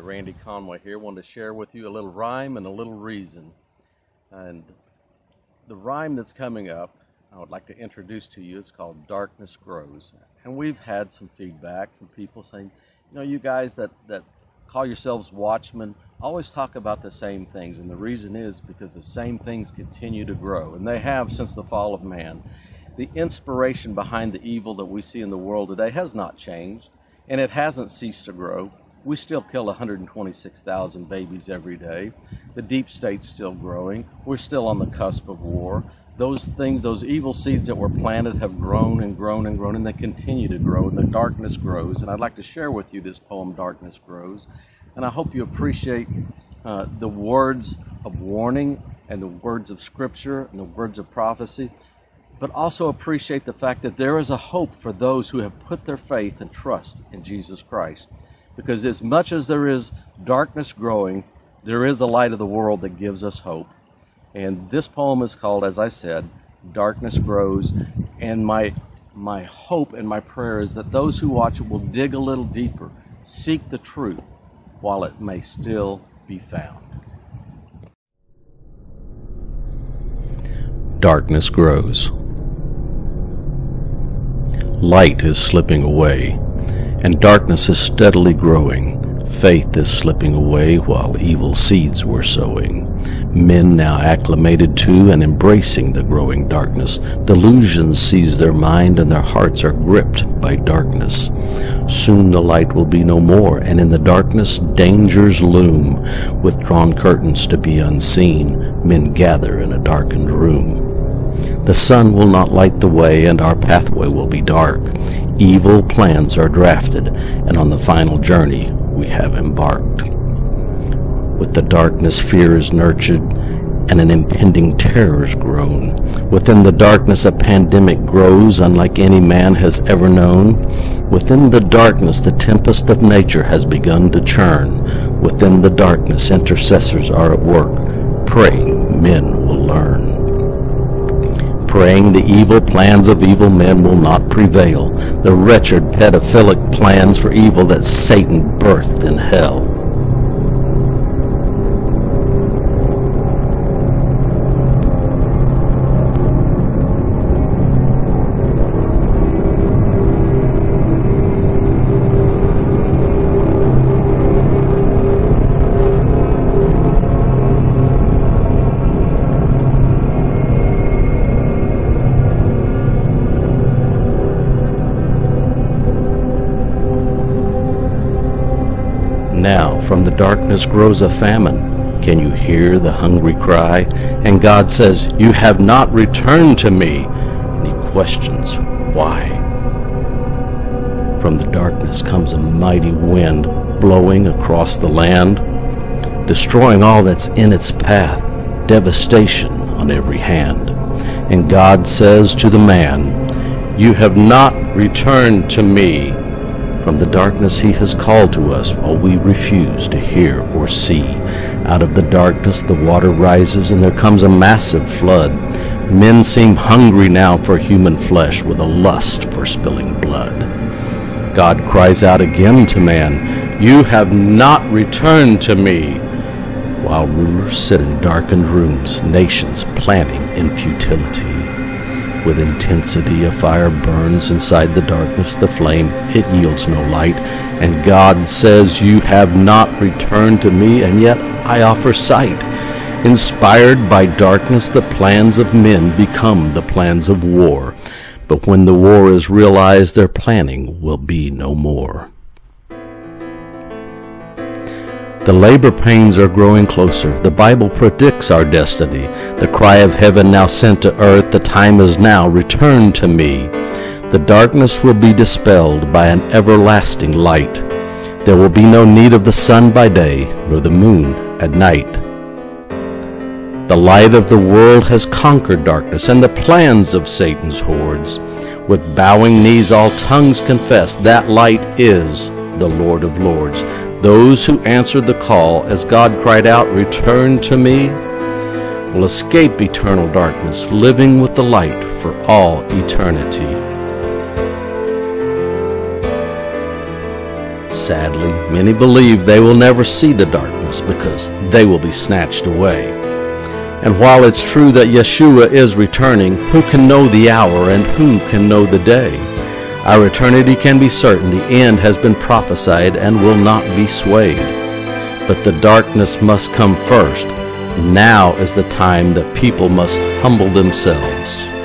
Randy Conway here. Wanted to share with you a little rhyme and a little reason. And the rhyme that's coming up, I would like to introduce to you. It's called Darkness Grows. And we've had some feedback from people saying, you guys that call yourselves watchmen always talk about the same things. And the reason is because the same things continue to grow. And they have since the fall of man. The inspiration behind the evil that we see in the world today has not changed. And it hasn't ceased to grow. We still kill 126,000 babies every day. The deep state's still growing. We're still on the cusp of war. Those things, those evil seeds that were planted have grown and grown and grown, and they continue to grow, and the darkness grows. And I'd like to share with you this poem, Darkness Grows. And I hope you appreciate the words of warning and the words of Scripture and the words of prophecy, but also appreciate the fact that there is a hope for those who have put their faith and trust in Jesus Christ. Because as much as there is darkness growing, there is a light of the world that gives us hope. And this poem is called, as I said, Darkness Grows. And my hope and my prayer is that those who watch it will dig a little deeper, seek the truth while it may still be found. Darkness grows. Light is slipping away, and darkness is steadily growing. Faith is slipping away while evil seeds were sowing. Men now acclimated to and embracing the growing darkness. Delusions seize their mind and their hearts are gripped by darkness. Soon the light will be no more, and in the darkness dangers loom. With drawn curtains to be unseen, men gather in a darkened room. The sun will not light the way, and our pathway will be dark. Evil plans are drafted, and on the final journey we have embarked. With the darkness fear is nurtured, and an impending terror's grown. Within the darkness a pandemic grows, unlike any man has ever known. Within the darkness the tempest of nature has begun to churn. Within the darkness intercessors are at work, praying men will learn. Praying the evil plans of evil men will not prevail, the wretched pedophilic plans for evil that Satan birthed in hell. Now from the darkness grows a famine. Can you hear the hungry cry? And God says, "You have not returned to me." And he questions, why? From the darkness comes a mighty wind, blowing across the land, destroying all that's in its path, devastation on every hand. And God says to the man, "You have not returned to me." From the darkness he has called to us while we refuse to hear or see. Out of the darkness the water rises and there comes a massive flood. Men seem hungry now for human flesh with a lust for spilling blood. God cries out again to man, "You have not returned to me." While rulers sit in darkened rooms, nations planning in futility. With intensity a fire burns inside the darkness, the flame, it yields no light. And God says, "You have not returned to me, and yet I offer sight." Inspired by darkness, the plans of men become the plans of war. But when the war is realized, their planning will be no more. The labor pains are growing closer. The Bible predicts our destiny. The cry of heaven now sent to earth, the time is now, return to me. The darkness will be dispelled by an everlasting light. There will be no need of the sun by day, nor the moon at night. The light of the world has conquered darkness and the plans of Satan's hordes. With bowing knees all tongues confess that light is the Lord of Lords. Those who answered the call as God cried out, "Return to me," will escape eternal darkness, living with the light for all eternity. Sadly, many believe they will never see the darkness because they will be snatched away. And while it's true that Yeshua is returning, who can know the hour and who can know the day? Our eternity can be certain. The end has been prophesied and will not be swayed. But the darkness must come first. Now is the time that people must humble themselves.